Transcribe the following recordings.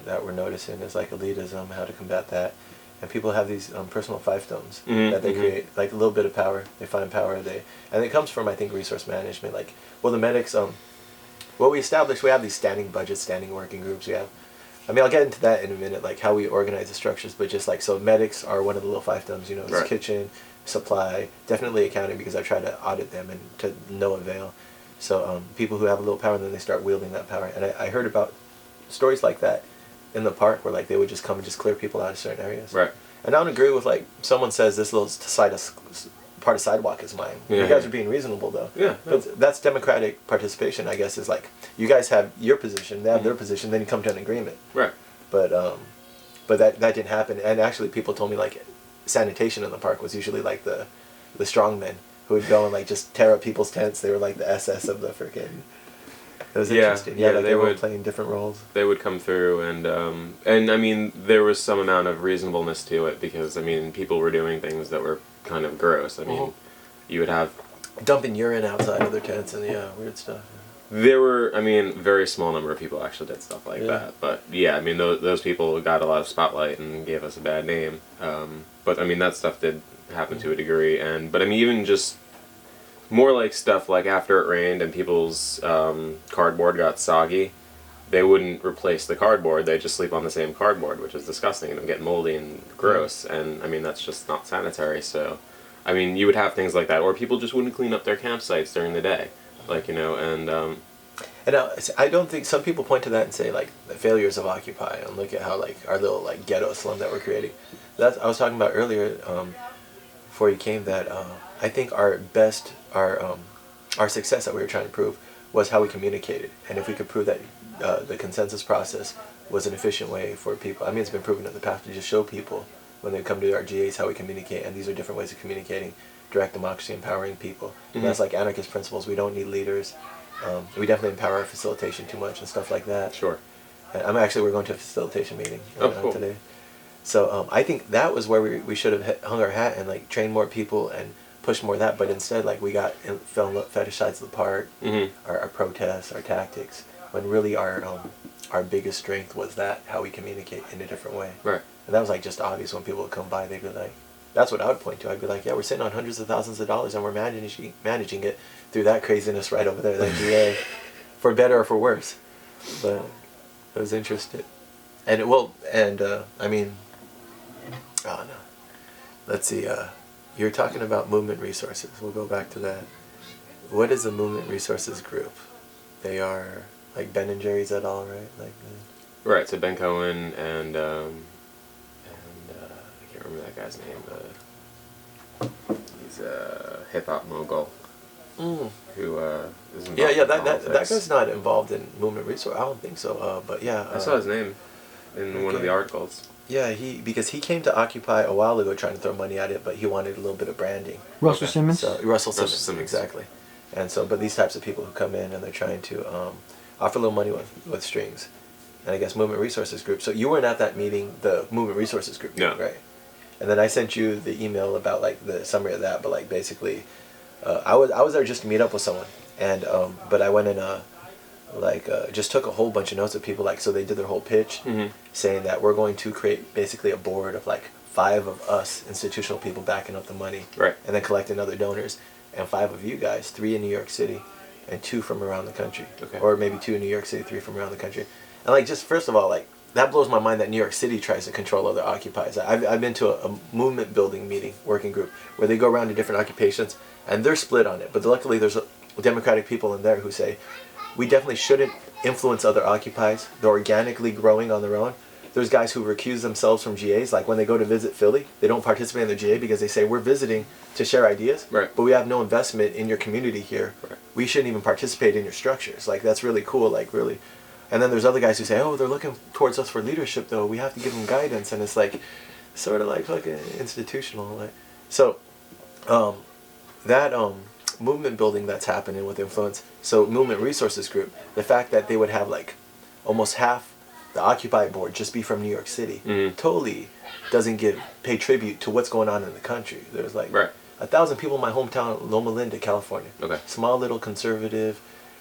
that we're noticing is like elitism, how to combat that. And people have these personal fiefdoms that they create, like a little bit of power. They find power. And it comes from, I think, resource management. Like, well, the medics, what we established, we have these standing budgets, standing working groups. We have, I mean, I'll get into that in a minute, like how we organize the structures. But just like, so medics are one of the little fiefdoms. You know, it's kitchen, supply, definitely accounting, because I try to audit them and to no avail. So people who have a little power, and then they start wielding that power. And I heard about stories like that in the park where like they would just come and just clear people out of certain areas. Right. And I don't agree with like someone says this little part of sidewalk is mine. You guys are being reasonable though. Yeah. But that's democratic participation, I guess. Is like you guys have your position, they have their position, then you come to an agreement. Right. But that didn't happen. And actually, people told me like sanitation in the park was usually like the strong men who would go and like just tear up people's tents. They were like the SS of the freaking. It was interesting. Yeah, like they were playing different roles. They would come through, and I mean, there was some amount of reasonableness to it because I mean, people were doing things that were kind of gross. I mean, you would have dumping urine outside of their tents and weird stuff. There were, I mean, very small number of people actually did stuff like that. But yeah, I mean, those people got a lot of spotlight and gave us a bad name. But I mean, that stuff did happen to a degree, but I mean, even just. More like stuff like after it rained and people's cardboard got soggy, they wouldn't replace the cardboard, they'd just sleep on the same cardboard, which is disgusting and it would get moldy and gross, and I mean that's just not sanitary. So I mean you would have things like that, or people just wouldn't clean up their campsites during the day, like, you know, and I don't think, some people point to that and say like the failures of Occupy and look at how like our little like ghetto slum that we're creating. That's I was talking about earlier before you came that I think our success that we were trying to prove was how we communicated, and if we could prove that the consensus process was an efficient way for people. I mean, it's been proven in the past to just show people when they come to our GAs how we communicate, and these are different ways of communicating. Direct democracy, empowering people. And that's like anarchist principles. We don't need leaders. We definitely empower our facilitation too much and stuff like that. Sure. And we're going to a facilitation meeting cool. today. So I think that was where we should have hung our hat and like trained more people and push more of that, but instead like we fell in fetishized the part, our protests, our tactics, when really our biggest strength was that how we communicate in a different way. Right. And that was like just obvious when people would come by. They'd be like, that's what I would point to. I'd be like, yeah, we're sitting on hundreds of thousands of dollars and we're managing it through that craziness right over there, that GA, for better or for worse. But I was interested, and I mean, oh no, let's see. You're talking about movement resources. We'll go back to that. What is a movement resources group? They are like Ben and Jerry's at all, right? Like. Right. So Ben Cohen and I can't remember that guy's name. He's a hip hop mogul. Who is involved in that guy's not involved in movement resource. I don't think so. But yeah. I saw his name in one of the articles. Yeah, because he came to Occupy a while ago trying to throw money at it, but he wanted a little bit of branding. Russell Simmons? So, Russell Simmons, exactly. And so, but these types of people who come in and they're trying to offer a little money with strings. And I guess Movement Resources Group. So you weren't at that meeting, the Movement Resources Group meeting, right? And then I sent you the email about like the summary of that, but like basically, I was there just to meet up with someone, and but I went and just took a whole bunch of notes of people, like, so they did their whole pitch, saying that we're going to create basically a board of like 5 of us institutional people backing up the money, right, and then collecting other donors, and 5 of you guys, 3 in New York City, and 2 from around the country, or maybe 2 in New York City, 3 from around the country, and like just first of all, like that blows my mind that New York City tries to control other occupies. I've been to a movement building meeting, working group, where they go around to different occupations, and they're split on it, but luckily there's democratic people in there who say, we definitely shouldn't influence other occupies. They're organically growing on their own. There's guys who recuse themselves from GAs. Like when they go to visit Philly, they don't participate in the GA because they say, we're visiting to share ideas, but we have no investment in your community here. We shouldn't even participate in your structures. Like, that's really cool, like really. And then there's other guys who say, oh, they're looking towards us for leadership though. We have to give them guidance. And it's like, sort of like fucking institutional. Like, so, movement building that's happening with influence. So Movement Resources Group, the fact that they would have like almost half the Occupy board just be from New York City, totally doesn't pay tribute to what's going on in the country. There's like 1,000 people in my hometown, Loma Linda, California. Small little conservative,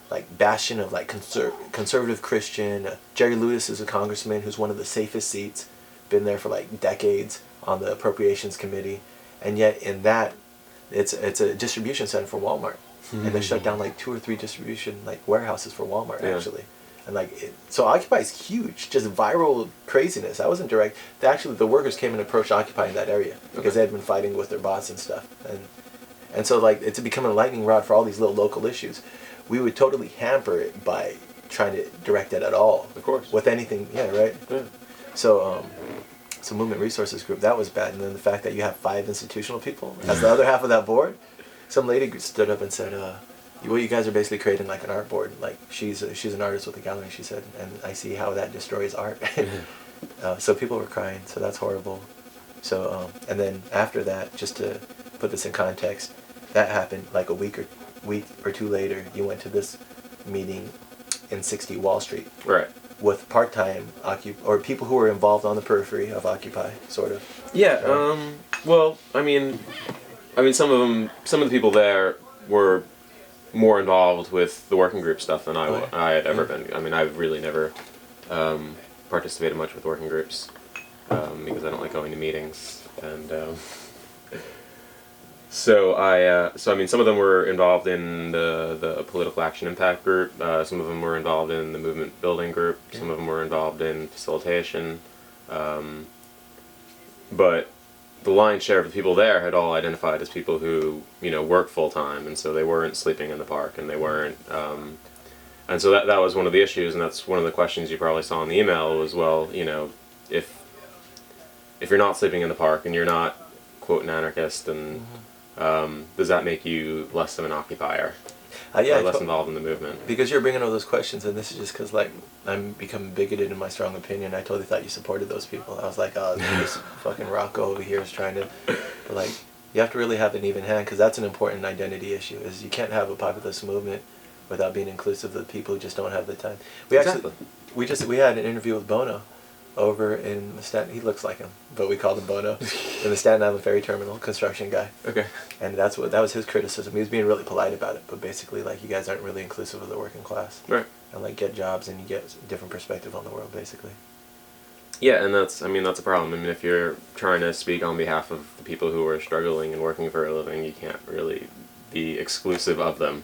like bastion of like conservative Christian. Jerry Lewis is a congressman who's one of the safest seats, been there for like decades on the appropriations committee, and yet in that, it's a distribution center for Walmart, and they shut down like 2 or 3 distribution like warehouses for Walmart actually, and like so Occupy is huge, just viral craziness. That wasn't direct. Actually, the workers came and approached Occupy in that area because they had been fighting with their boss and stuff, and so like it's becoming a lightning rod for all these little local issues. We would totally hamper it by trying to direct it at all. Of course. With anything, yeah, right? Yeah. So, so Movement Resources Group, that was bad. And then the fact that you have 5 institutional people as the other half of that board. Some lady stood up and said, well, you guys are basically creating like an art board. Like, she's an artist with a gallery, she said, and I see how that destroys art. So people were crying, so that's horrible. So, and then after that, just to put this in context, that happened like a week or 2 later. You went to this meeting in 60 Wall Street, right, with part-time or people who were involved on the periphery of Occupy, sort of. Yeah. Well, I mean, some of the people there were more involved with the working group stuff than I had ever been. I mean, I've really never participated much with working groups because I don't like going to meetings, and so I mean, some of them were involved in the political action impact group. Some of them were involved in the movement building group. Some of them were involved in facilitation. But the lion's share of the people there had all identified as people who, work full time, and so they weren't sleeping in the park, and they weren't. And so that was one of the issues, and that's one of the questions you probably saw in the email was, well, if you're not sleeping in the park and you're not, quote, an anarchist, and does that make you less of an occupier? Yeah, or less involved in the movement? Because you're bringing all those questions, and this is just because, like, I'm becoming bigoted in my strong opinion. I totally thought you supported those people. I was like, oh, this fucking Rocco over here is trying to, but, like, you have to really have an even hand, because that's an important identity issue, is you can't have a populist movement without being inclusive of the people who just don't have the time. We had an interview with Bono over in the Staten. He looks like him, but we called him Bono in the Staten Island ferry terminal, construction guy. Okay. And that was his criticism. He was being really polite about it, but basically, like, you guys aren't really inclusive of the working class. Right. And like, get jobs and you get a different perspective on the world, basically. Yeah, and that's a problem. I mean, if you're trying to speak on behalf of the people who are struggling and working for a living, you can't really be exclusive of them.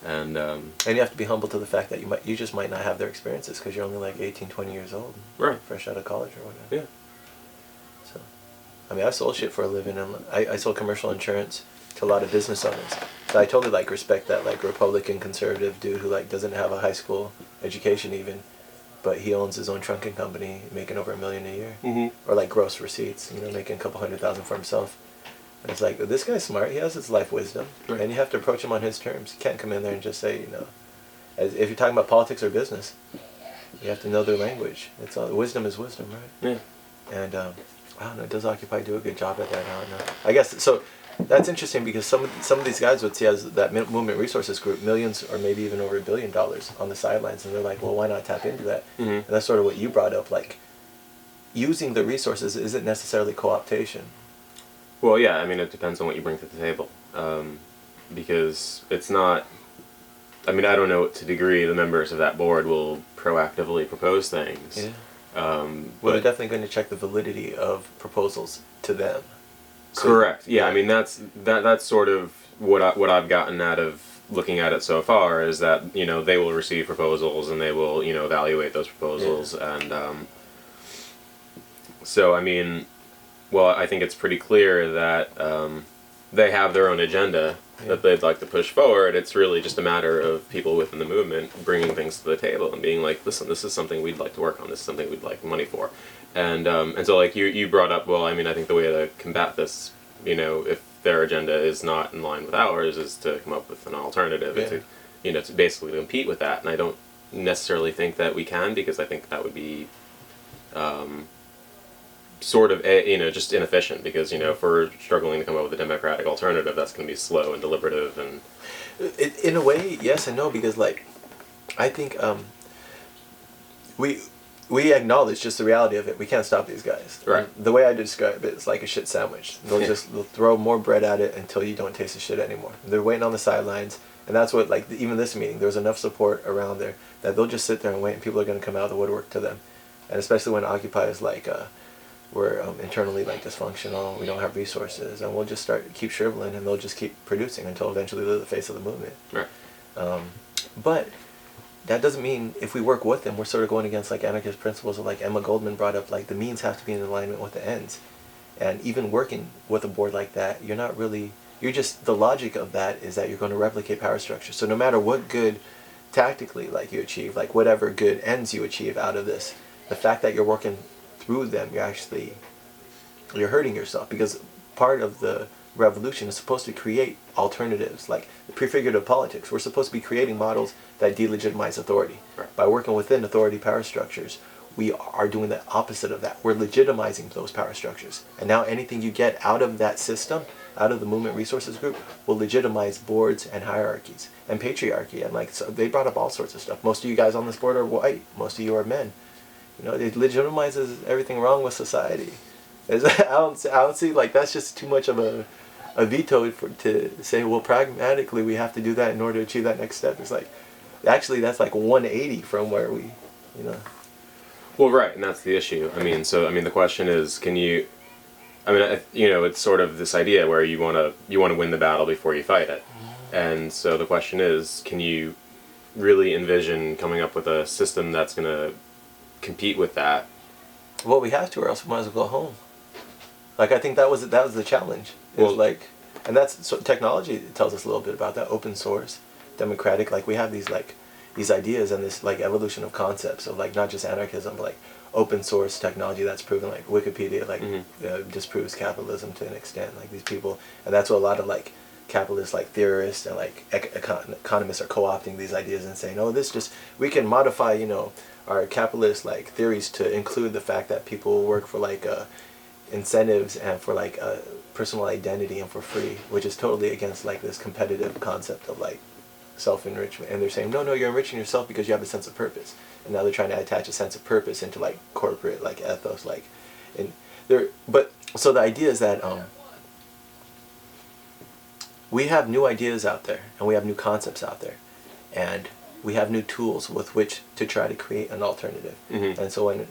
And you have to be humble to the fact that you just might not have their experiences because you're only like 18, 20 years old, right, fresh out of college or whatever. Yeah. So, I mean, I sold shit for a living, and I sold commercial insurance to a lot of business owners. So I totally like respect that like Republican conservative dude who like doesn't have a high school education even, but he owns his own trunking company, making over $1 million a year, or like gross receipts, making a couple $100,000 for himself. And it's like, this guy's smart. He has his life wisdom, right, and you have to approach him on his terms. You can't come in there and just say, as if you're talking about politics or business, you have to know their language. It's all wisdom is wisdom, right? Yeah. And I don't know. Does Occupy do a good job at that? I don't know. I guess so. That's interesting because some of these guys would see as that Movement Resources Group millions or maybe even over $1 billion on the sidelines, and they're like, well, why not tap into that? And that's sort of what you brought up, like using the resources isn't necessarily co-optation. Well, yeah, I mean, it depends on what you bring to the table, because it's not, I mean, I don't know to degree the members of that board will proactively propose things. Yeah. Well, they're definitely going to check the validity of proposals to them. So, correct. Yeah, I mean, that's sort of what I've gotten out of looking at it so far is that, they will receive proposals and they will, evaluate those proposals. Yeah. And so, I mean, well, I think it's pretty clear that they have their own agenda that they'd like to push forward. It's really just a matter of people within the movement bringing things to the table and being like, listen, this is something we'd like to work on. This is something we'd like money for. And so, like, you brought up, well, I mean, I think the way to combat this, if their agenda is not in line with ours, is to come up with an alternative, to basically compete with that. And I don't necessarily think that we can, because I think that would be sort of, just inefficient, because, if we're struggling to come up with a democratic alternative, that's going to be slow and deliberative. And in a way, yes and no, because, like, I think we acknowledge just the reality of it. We can't stop these guys. Right. The way I describe it is like a shit sandwich. They'll throw more bread at it until you don't taste the shit anymore. They're waiting on the sidelines, And that's what, like, even this meeting, there's enough support around there that they'll just sit there and wait, and people are going to come out of the woodwork to them. And especially when Occupy is like, we're internally like dysfunctional, we don't have resources, and we'll just keep shriveling, and they'll just keep producing until eventually they're the face of the movement. Right. But that doesn't mean if we work with them, we're sort of going against like anarchist principles of, like Emma Goldman brought up, like the means have to be in alignment with the ends. And even working with a board like that, you're not really, you're just, the logic of that is that you're going to replicate power structure. So no matter what good tactically like you achieve, like whatever good ends you achieve out of this, the fact that you're working through them, you're hurting yourself, because part of the revolution is supposed to create alternatives, like the prefigurative politics. We're supposed to be creating models that delegitimize authority. Right. By working within authority power structures, we are doing the opposite of that. We're legitimizing those power structures. And now anything you get out of that system, out of the movement resources group, will legitimize boards and hierarchies and patriarchy. And like, so they brought up all sorts of stuff. Most of you guys on this board are white. Most of you are men. You know, it legitimizes everything wrong with society. I don't see, like, that's just too much of a veto to say, well, pragmatically we have to do that in order to achieve that next step. It's like, actually that's like 180 from where we, you know. Well, right, and that's the issue. I mean, the question is, can you? I mean, you know, it's sort of this idea where you want to win the battle before you fight it, and so the question is, can you really envision coming up with a system that's going to compete with that? Well, we have to, or else we might as well go home. Like, I think that was the challenge. Well, like, and that's, so technology tells us a little bit about that. Open source, democratic. Like, we have these ideas and this like evolution of concepts of like not just anarchism, but like open source technology that's proven, like Wikipedia, like disproves capitalism to an extent. Like these people, and that's what a lot of like capitalists, like theorists and like economists are co-opting these ideas and saying, oh, we can modify, you know, our capitalist like theories to include the fact that people work for like incentives and for like personal identity and for free, which is totally against like this competitive concept of like self-enrichment. And they're saying, no, you're enriching yourself because you have a sense of purpose. And now they're trying to attach a sense of purpose into like corporate like ethos, like, and but so the idea is that we have new ideas out there, and we have new concepts out there, and we have new tools with which to try to create an alternative. And so when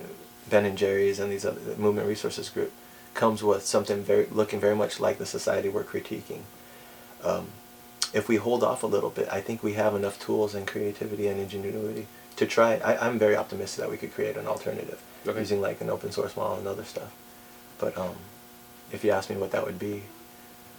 Ben and Jerry's and these other movement resources group comes with something looking very much like the society we're critiquing, if we hold off a little bit, I think we have enough tools and creativity and ingenuity to try. I'm very optimistic that we could create an alternative using like an open source model and other stuff. But if you ask me what that would be,